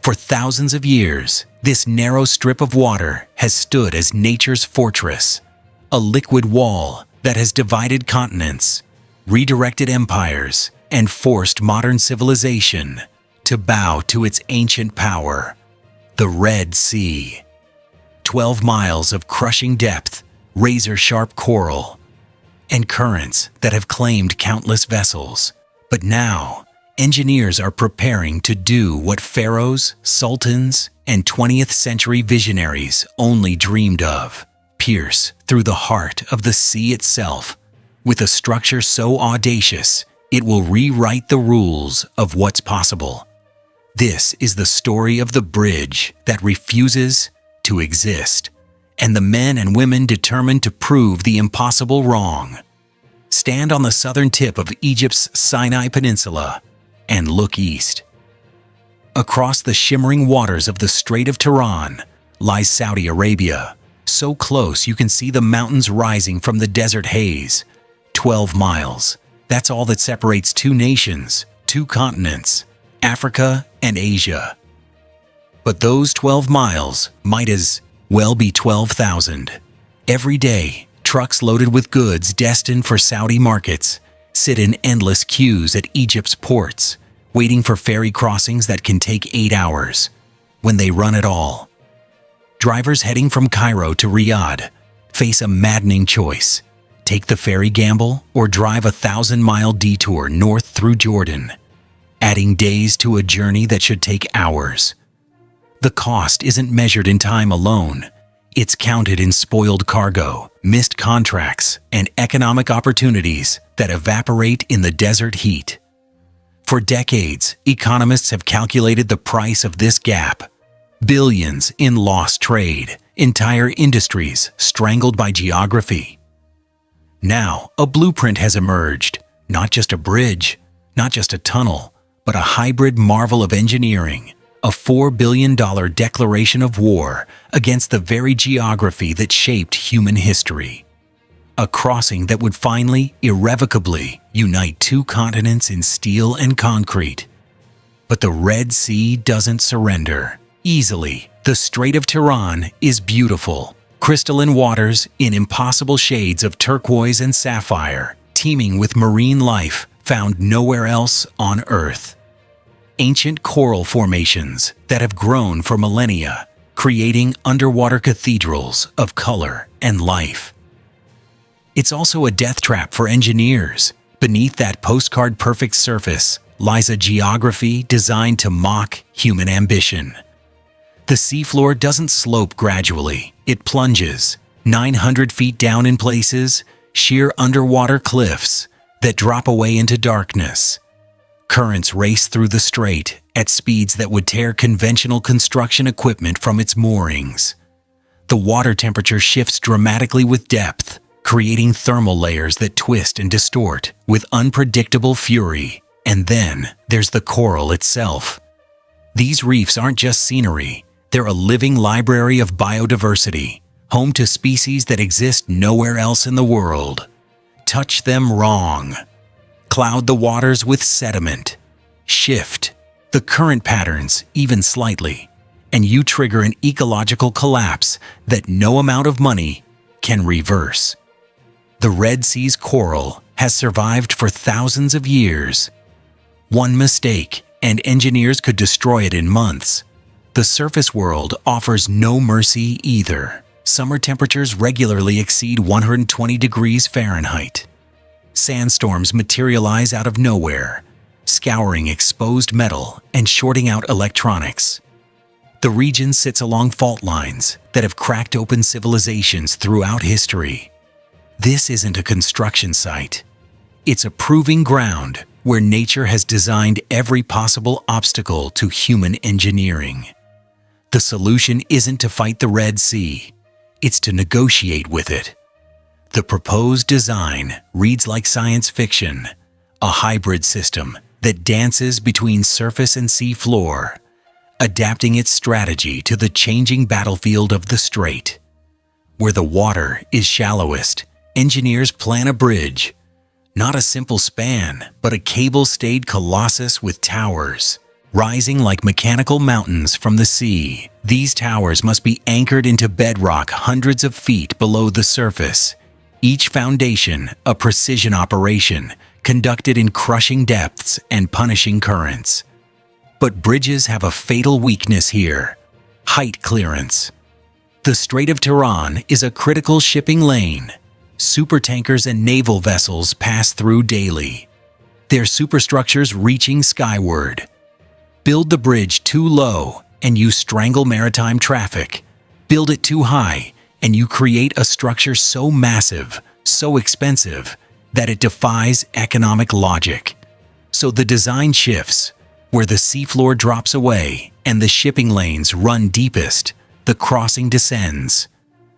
For thousands of years, this narrow strip of water has stood as nature's fortress, a liquid wall that has divided continents, redirected empires, and forced modern civilization to bow to its ancient power, the Red Sea. 12 miles of crushing depth, razor-sharp coral, and currents that have claimed countless vessels. But now, engineers are preparing to do what pharaohs, sultans, and 20th century visionaries only dreamed of: pierce through the heart of the sea itself. With a structure so audacious, it will rewrite the rules of what's possible. This is the story of the bridge that refuses to exist, and the men and women determined to prove the impossible wrong. Stand on the southern tip of Egypt's Sinai Peninsula and look east. Across the shimmering waters of the Strait of Tiran lies Saudi Arabia, so close you can see the mountains rising from the desert haze. 12 miles. That's all that separates two nations, two continents, Africa and Asia. But those 12 miles might as well be 12,000. Every day, trucks loaded with goods destined for Saudi markets sit in endless queues at Egypt's ports, waiting for ferry crossings that can take 8 hours, when they run at all. Drivers heading from Cairo to Riyadh face a maddening choice: take the ferry gamble or drive a 1,000-mile detour north through Jordan, adding days to a journey that should take hours. The cost isn't measured in time alone. It's counted in spoiled cargo, missed contracts, and economic opportunities that evaporate in the desert heat. For decades, economists have calculated the price of this gap: billions in lost trade, entire industries strangled by geography. Now, a blueprint has emerged, not just a bridge, not just a tunnel, but a hybrid marvel of engineering, a $4 billion declaration of war against the very geography that shaped human history. A crossing that would finally, irrevocably, unite two continents in steel and concrete. But the Red Sea doesn't surrender easily. The Strait of Tiran is beautiful, crystalline waters in impossible shades of turquoise and sapphire, teeming with marine life found nowhere else on Earth. Ancient coral formations that have grown for millennia, creating underwater cathedrals of color and life. It's also a death trap for engineers. Beneath that postcard-perfect surface lies a geography designed to mock human ambition. The seafloor doesn't slope gradually, it plunges, 900 feet down in places, sheer underwater cliffs that drop away into darkness. Currents race through the strait at speeds that would tear conventional construction equipment from its moorings. The water temperature shifts dramatically with depth, creating thermal layers that twist and distort with unpredictable fury. And then there's the coral itself. These reefs aren't just scenery, they're a living library of biodiversity, home to species that exist nowhere else in the world. Touch them wrong. Cloud the waters with sediment. Shift the current patterns even slightly, and you trigger an ecological collapse that no amount of money can reverse. The Red Sea's coral has survived for thousands of years. One mistake, and engineers could destroy it in months. The surface world offers no mercy either. Summer temperatures regularly exceed 120 degrees Fahrenheit. Sandstorms materialize out of nowhere, scouring exposed metal and shorting out electronics. The region sits along fault lines that have cracked open civilizations throughout history. This isn't a construction site. It's a proving ground where nature has designed every possible obstacle to human engineering. The solution isn't to fight the Red Sea, it's to negotiate with it. The proposed design reads like science fiction, a hybrid system that dances between surface and sea floor, adapting its strategy to the changing battlefield of the strait. Where the water is shallowest, engineers plan a bridge, not a simple span, but a cable-stayed colossus with towers, Rising like mechanical mountains from the sea, these towers must be anchored into bedrock hundreds of feet below the surface. Each foundation a precision operation, conducted in crushing depths and punishing currents. But bridges have a fatal weakness here: height clearance. The Strait of Tiran is a critical shipping lane. Supertankers and naval vessels pass through daily, their superstructures reaching skyward. Build the bridge too low, and you strangle maritime traffic. Build it too high, and you create a structure so massive, so expensive, that it defies economic logic. So the design shifts. Where the seafloor drops away and the shipping lanes run deepest, the crossing descends.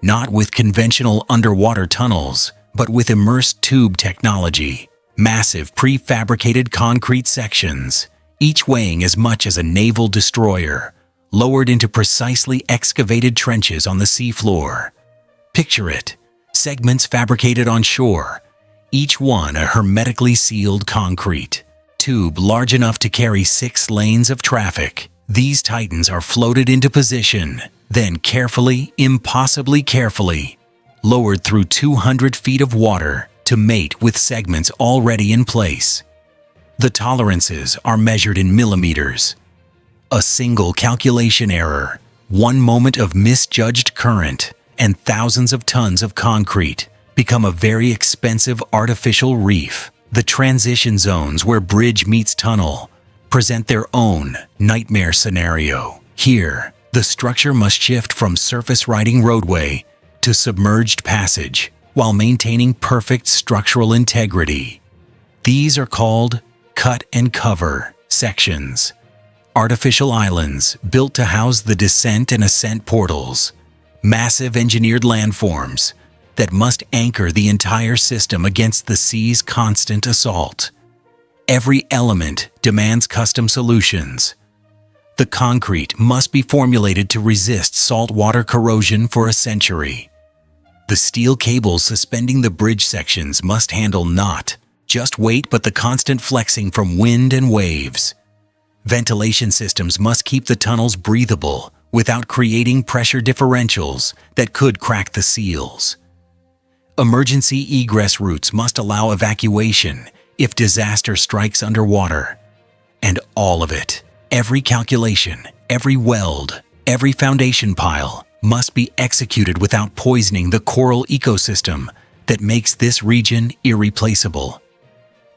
Not with conventional underwater tunnels, but with immersed tube technology. Massive prefabricated concrete sections, each weighing as much as a naval destroyer, lowered into precisely excavated trenches on the seafloor. Picture it: segments fabricated on shore, each one a hermetically sealed concrete tube large enough to carry 6 lanes of traffic. These titans are floated into position, then carefully, impossibly carefully, lowered through 200 feet of water to mate with segments already in place. The tolerances are measured in millimeters. A single calculation error, one moment of misjudged current, and thousands of tons of concrete become a very expensive artificial reef. The transition zones where bridge meets tunnel present their own nightmare scenario. Here, the structure must shift from surface-riding roadway to submerged passage while maintaining perfect structural integrity. These are called cut and cover sections, artificial islands built to house the descent and ascent portals, massive engineered landforms that must anchor the entire system against the sea's constant assault. Every element demands custom solutions. The concrete must be formulated to resist saltwater corrosion for a century. The steel cables suspending the bridge sections must handle not just weight but the constant flexing from wind and waves. Ventilation systems must keep the tunnels breathable without creating pressure differentials that could crack the seals. Emergency egress routes must allow evacuation if disaster strikes underwater. And all of it, every calculation, every weld, every foundation pile, must be executed without poisoning the coral ecosystem that makes this region irreplaceable.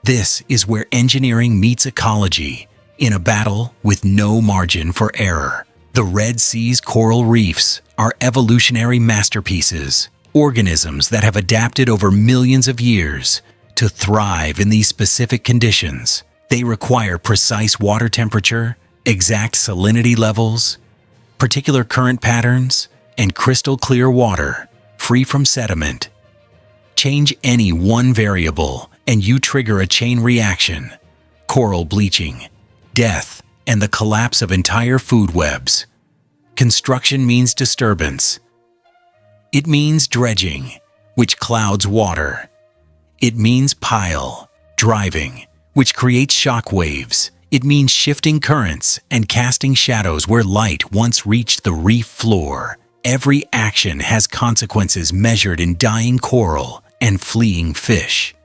This is where engineering meets ecology, in a battle with no margin for error. The Red Sea's coral reefs are evolutionary masterpieces, organisms that have adapted over millions of years to thrive in these specific conditions. They require precise water temperature, exact salinity levels, particular current patterns, and crystal clear water, free from sediment. Change any one variable, and you trigger a chain reaction: coral bleaching, death, and the collapse of entire food webs. Construction means disturbance. It means dredging, which clouds water. It means pile, driving, which creates shockwaves. It means shifting currents and casting shadows where light once reached the reef floor. Every action has consequences measured in dying coral and fleeing fish.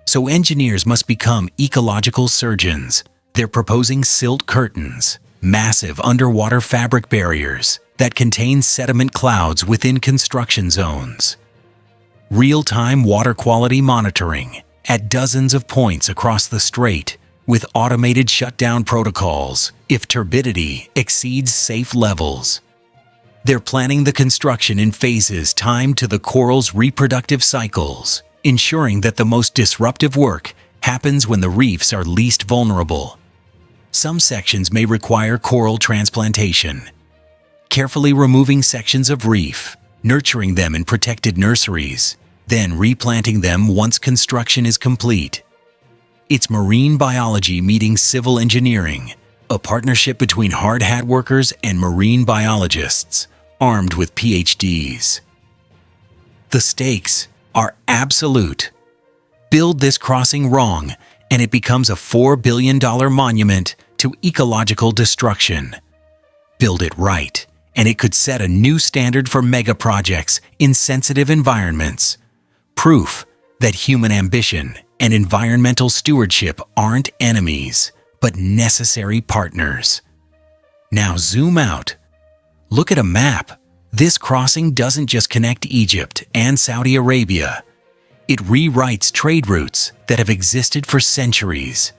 So engineers must become ecological surgeons. They're proposing silt curtains, massive underwater fabric barriers that contain sediment clouds within construction zones. Real-time water quality monitoring at dozens of points across the strait, with automated shutdown protocols if turbidity exceeds safe levels. They're planning the construction in phases timed to the coral's reproductive cycles, ensuring that the most disruptive work happens when the reefs are least vulnerable. Some sections may require coral transplantation, carefully removing sections of reef, nurturing them in protected nurseries, then replanting them once construction is complete. It's marine biology meeting civil engineering, a partnership between hard hat workers and marine biologists armed with PhDs. The stakes are absolute. Build this crossing wrong, and it becomes a $4 billion monument to ecological destruction. Build it right, and it could set a new standard for mega projects in sensitive environments. Proof that human ambition and environmental stewardship aren't enemies, but necessary partners. Now zoom out. Look at a map. This crossing doesn't just connect Egypt and Saudi Arabia. It rewrites trade routes that have existed for centuries.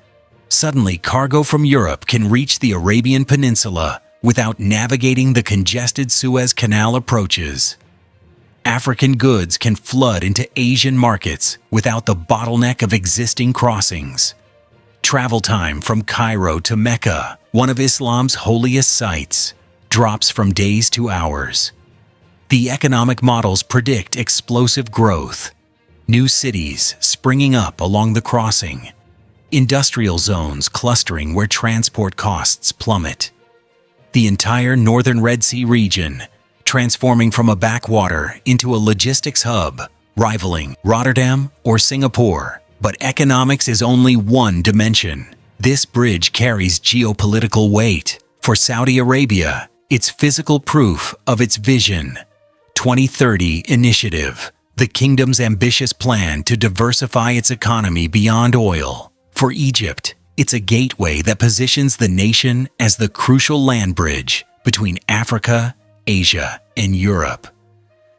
Suddenly, cargo from Europe can reach the Arabian Peninsula without navigating the congested Suez Canal approaches. African goods can flood into Asian markets without the bottleneck of existing crossings. Travel time from Cairo to Mecca, one of Islam's holiest sites, drops from days to hours. The economic models predict explosive growth. New cities springing up along the crossing. Industrial zones clustering where transport costs plummet. The entire northern Red Sea region transforming from a backwater into a logistics hub, rivaling Rotterdam or Singapore. But economics is only one dimension. This bridge carries geopolitical weight. For Saudi Arabia, it's physical proof of its vision. 2030 Initiative, the kingdom's ambitious plan to diversify its economy beyond oil. For Egypt, it's a gateway that positions the nation as the crucial land bridge between Africa, Asia, and Europe.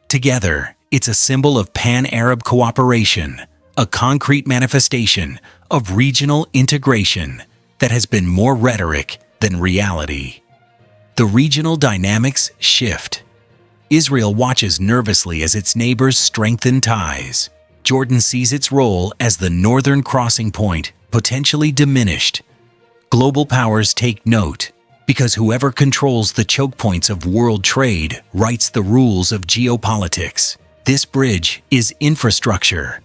Together, it's a symbol of pan-Arab cooperation, a concrete manifestation of regional integration that has been more rhetoric than reality. The regional dynamics shift. Israel watches nervously as its neighbors strengthen ties. Jordan sees its role as the northern crossing point potentially diminished. Global powers take note, because whoever controls the choke points of world trade writes the rules of geopolitics. This bridge is infrastructure,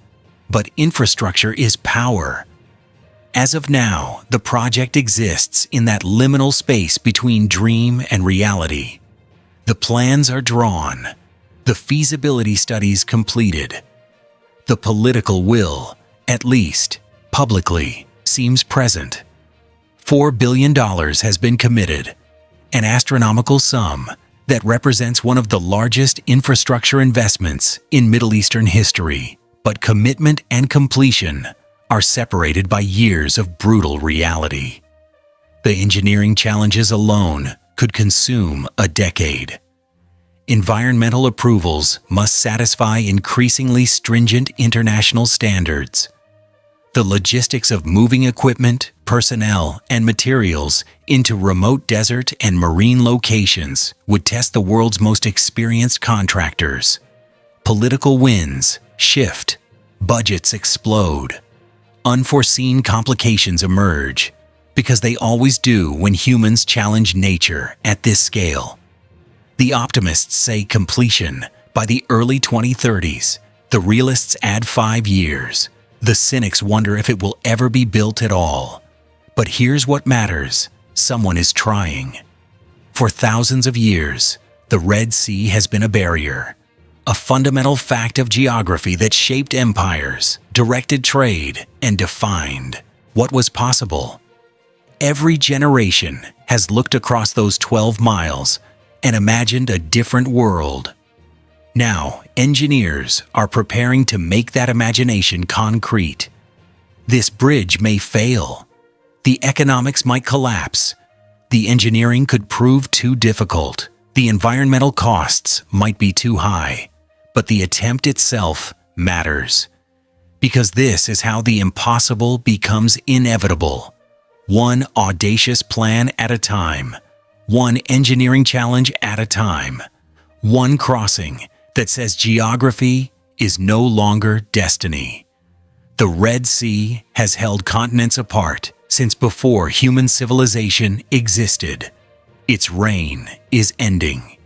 but infrastructure is power. As of now, the project exists in that liminal space between dream and reality. The plans are drawn, the feasibility studies completed. The political will, at least publicly, seems present. $4 billion has been committed, an astronomical sum that represents one of the largest infrastructure investments in Middle Eastern history. But commitment and completion are separated by years of brutal reality. The engineering challenges alone could consume a decade. Environmental approvals must satisfy increasingly stringent international standards. The logistics of moving equipment, personnel, and materials into remote desert and marine locations would test the world's most experienced contractors. Political winds shift, budgets explode. Unforeseen complications emerge, because they always do when humans challenge nature at this scale. The optimists say completion by the early 2030s. The realists add 5 years. The cynics wonder if it will ever be built at all. But here's what matters: someone is trying. For thousands of years, the Red Sea has been a barrier, a fundamental fact of geography that shaped empires, directed trade, and defined what was possible. Every generation has looked across those 12 miles and imagined a different world. Now, engineers are preparing to make that imagination concrete. This bridge may fail. The economics might collapse. The engineering could prove too difficult. The environmental costs might be too high. But the attempt itself matters. Because this is how the impossible becomes inevitable. One audacious plan at a time. One engineering challenge at a time. One crossing that says geography is no longer destiny. The Red Sea has held continents apart since before human civilization existed. Its reign is ending.